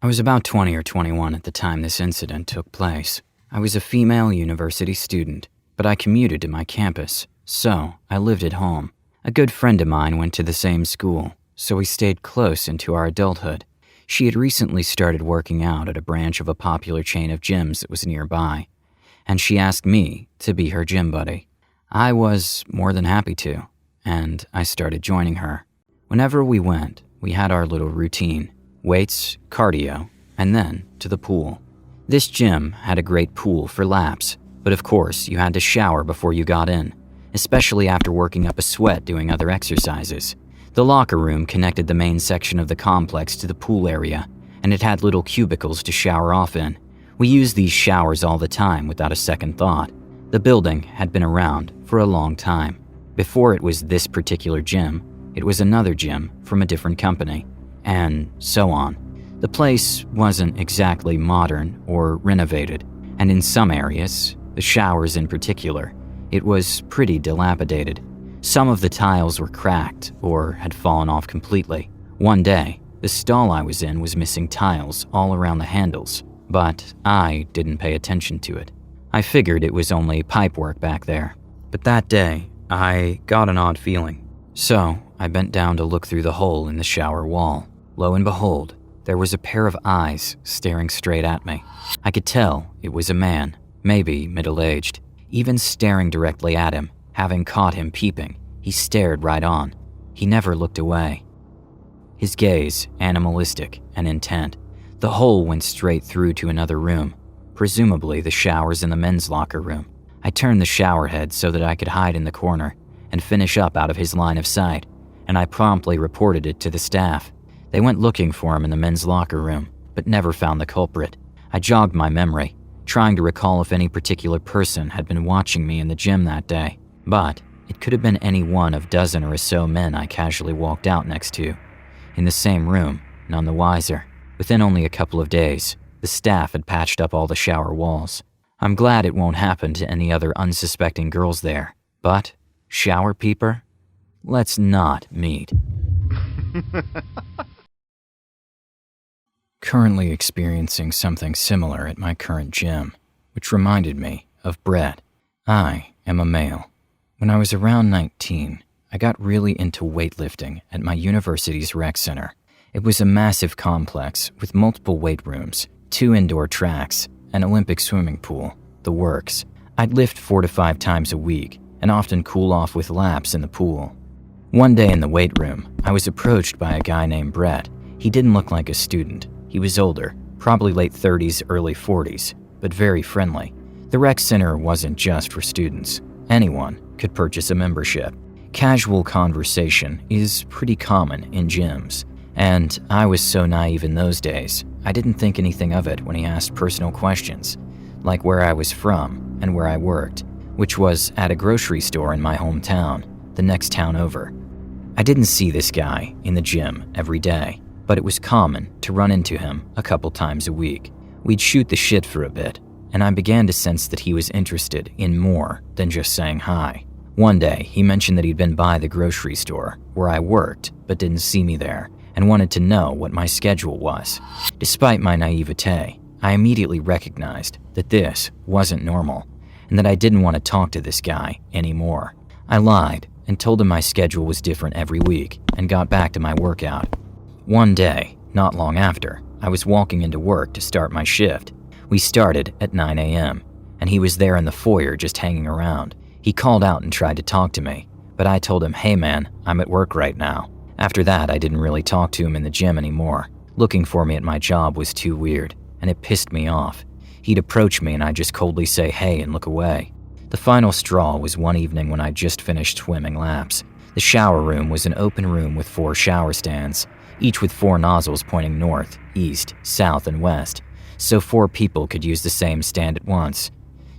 I was about 20 or 21 at the time this incident took place. I was a female university student, but I commuted to my campus, so I lived at home. A good friend of mine went to the same school, so we stayed close into our adulthood. She had recently started working out at a branch of a popular chain of gyms that was nearby, and she asked me to be her gym buddy. I was more than happy to, and I started joining her. Whenever we went, we had our little routine: weights, cardio, and then to the pool. This gym had a great pool for laps, but of course you had to shower before you got in, especially after working up a sweat doing other exercises. The locker room connected the main section of the complex to the pool area, and it had little cubicles to shower off in. We used these showers all the time without a second thought. The building had been around for a long time. Before it was this particular gym, it was another gym from a different company, and so on. The place wasn't exactly modern or renovated, and in some areas, the showers in particular, it was pretty dilapidated. Some of the tiles were cracked or had fallen off completely. One day, the stall I was in was missing tiles all around the handles, but I didn't pay attention to it. I figured it was only pipework back there. But that day, I got an odd feeling. So I bent down to look through the hole in the shower wall. Lo and behold, there was a pair of eyes staring straight at me. I could tell it was a man, maybe middle-aged. Even staring directly at him, having caught him peeping, he stared right on. He never looked away. His gaze animalistic and intent. The hole went straight through to another room, presumably the showers in the men's locker room. I turned the shower head so that I could hide in the corner and finish up out of his line of sight, and I promptly reported it to the staff. They went looking for him in the men's locker room, but never found the culprit. I jogged my memory, trying to recall if any particular person had been watching me in the gym that day, but it could have been any one of dozen or so men I casually walked out next to. In the same room, none the wiser. Within only a couple of days, the staff had patched up all the shower walls. I'm glad it won't happen to any other unsuspecting girls there, but shower peeper? Let's not meet. Currently experiencing something similar at my current gym, which reminded me of Brett. I am a male. When I was around 19, I got really into weightlifting at my university's rec center. It was a massive complex with multiple weight rooms, 2 indoor tracks, an Olympic swimming pool, the works. I'd lift 4 to 5 times a week and often cool off with laps in the pool. One day in the weight room, I was approached by a guy named Brett. He didn't look like a student. He was older, probably late 30s, early 40s, but very friendly. The rec center wasn't just for students. Anyone could purchase a membership. Casual conversation is pretty common in gyms, and I was so naive in those days, I didn't think anything of it when he asked personal questions, like where I was from and where I worked, which was at a grocery store in my hometown, the next town over. I didn't see this guy in the gym every day, but it was common to run into him a couple times a week. We'd shoot the shit for a bit, and I began to sense that he was interested in more than just saying hi. One day, he mentioned that he'd been by the grocery store where I worked, but didn't see me there, and wanted to know what my schedule was. Despite my naivete, I immediately recognized that this wasn't normal, and that I didn't want to talk to this guy anymore. I lied and told him my schedule was different every week, and got back to my workout. One day, not long after, I was walking into work to start my shift. We started at 9 a.m., and he was there in the foyer just hanging around. He called out and tried to talk to me, but I told him, "Hey man, I'm at work right now." After that, I didn't really talk to him in the gym anymore. Looking for me at my job was too weird, and it pissed me off. He'd approach me and I'd just coldly say hey and look away. The final straw was one evening when I just finished swimming laps. The shower room was an open room with 4 shower stands, each with 4 nozzles pointing north, east, south, and west, so 4 people could use the same stand at once.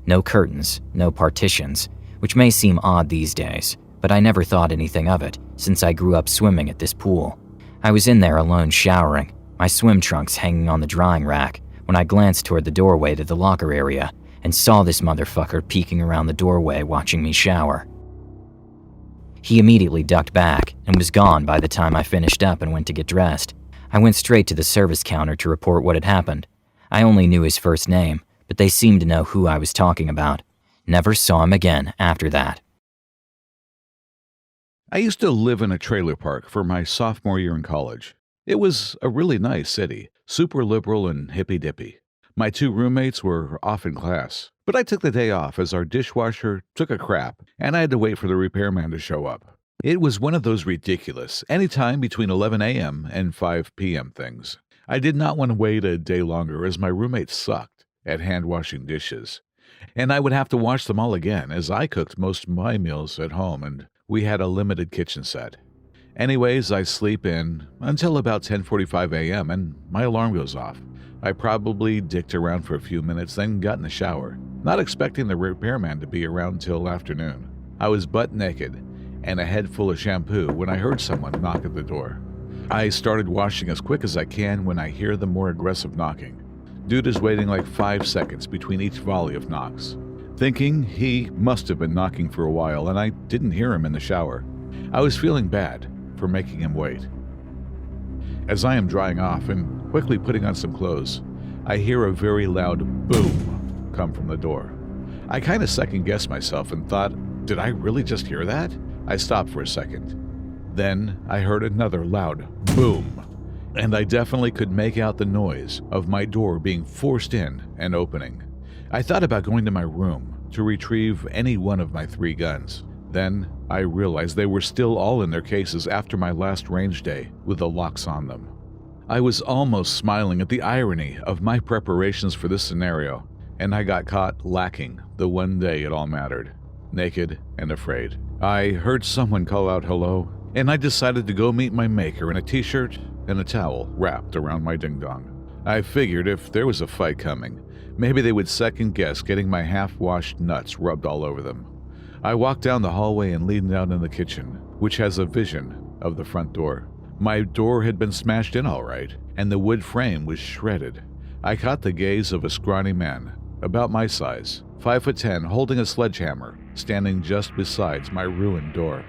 No curtains, no partitions, which may seem odd these days, but I never thought anything of it since I grew up swimming at this pool. I was in there alone showering, my swim trunks hanging on the drying rack, when I glanced toward the doorway to the locker area and saw this motherfucker peeking around the doorway watching me shower. He immediately ducked back and was gone by the time I finished up and went to get dressed. I went straight to the service counter to report what had happened. I only knew his first name, but they seemed to know who I was talking about. Never saw him again after that. I used to live in a trailer park for my sophomore year in college. It was a really nice city, super liberal and hippy-dippy. My 2 roommates were off in class, but I took the day off as our dishwasher took a crap and I had to wait for the repairman to show up. It was one of those ridiculous, anytime between 11 a.m. and 5 p.m. things. I did not want to wait a day longer as my roommates sucked at hand-washing dishes. And I would have to wash them all again as I cooked most of my meals at home and we had a limited kitchen set. Anyways, I sleep in until about 10:45 a.m. and my alarm goes off. I probably dicked around for a few minutes, then got in the shower, not expecting the repairman to be around till afternoon. I was butt naked and a head full of shampoo when I heard someone knock at the door. I started washing as quick as I can when I hear the more aggressive knocking. Dude is waiting like 5 seconds between each volley of knocks. Thinking he must have been knocking for a while and I didn't hear him in the shower. I was feeling bad for making him wait. As I am drying off and quickly putting on some clothes, I hear a very loud boom come from the door. I kind of second-guessed myself and thought, did I really just hear that? I stopped for a second. Then I heard another loud boom, and I definitely could make out the noise of my door being forced in and opening. I thought about going to my room to retrieve any one of my 3 guns. Then I realized they were still all in their cases after my last range day with the locks on them. I was almost smiling at the irony of my preparations for this scenario, and I got caught lacking the one day it all mattered, naked and afraid. I heard someone call out hello, and I decided to go meet my maker in a t-shirt and a towel wrapped around my ding-dong. I figured if there was a fight coming, maybe they would second-guess getting my half-washed nuts rubbed all over them. I walked down the hallway and leaned out in the kitchen, which has a vision of the front door. My door had been smashed in all right, and the wood frame was shredded. I caught the gaze of a scrawny man, about my size, 5'10", holding a sledgehammer, standing just beside my ruined door.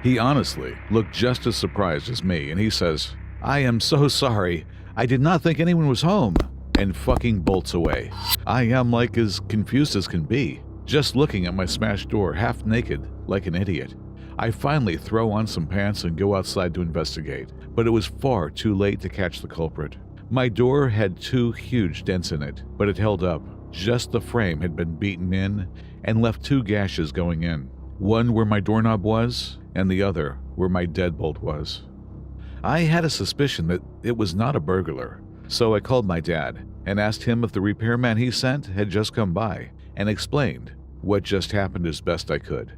He honestly looked just as surprised as me, and he says, "I am so sorry. I did not think anyone was home," and fucking bolts away. I am like as confused as can be, just looking at my smashed door, half naked, like an idiot. I finally throw on some pants and go outside to investigate, but it was far too late to catch the culprit. My door had 2 huge dents in it, but it held up. Just the frame had been beaten in and left 2 gashes going in. One where my doorknob was, and the other where my deadbolt was. I had a suspicion that it was not a burglar, so I called my dad and asked him if the repairman he sent had just come by, and explained what just happened as best I could.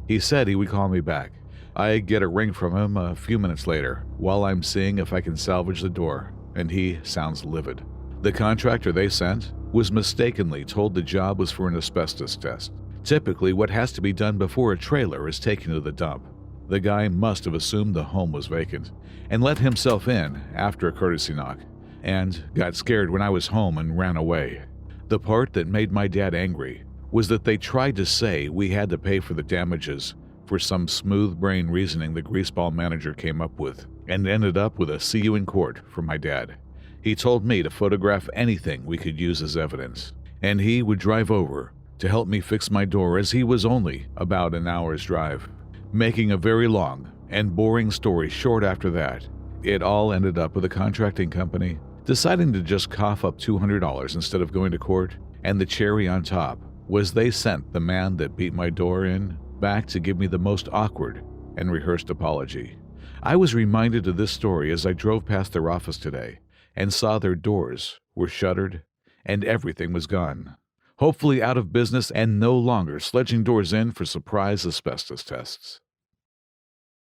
He said he would call me back. I get a ring from him a few minutes later, while I'm seeing if I can salvage the door, and he sounds livid. The contractor they sent was mistakenly told the job was for an asbestos test, typically what has to be done before a trailer is taken to the dump. The guy must have assumed the home was vacant, and let himself in after a courtesy knock, and got scared when I was home and ran away. The part that made my dad angry was that they tried to say we had to pay for the damages for some smooth brain reasoning the greaseball manager came up with, and ended up with a "see you in court" for my dad. He told me to photograph anything we could use as evidence, and he would drive over to help me fix my door as he was only about an hour's drive. Making a very long and boring story short after that, it all ended up with a contracting company deciding to just cough up $200 instead of going to court, and the cherry on top was they sent the man that beat my door in back to give me the most awkward and rehearsed apology. I was reminded of this story as I drove past their office today and saw their doors were shuttered and everything was gone. Hopefully out of business and no longer sledging doors in for surprise asbestos tests.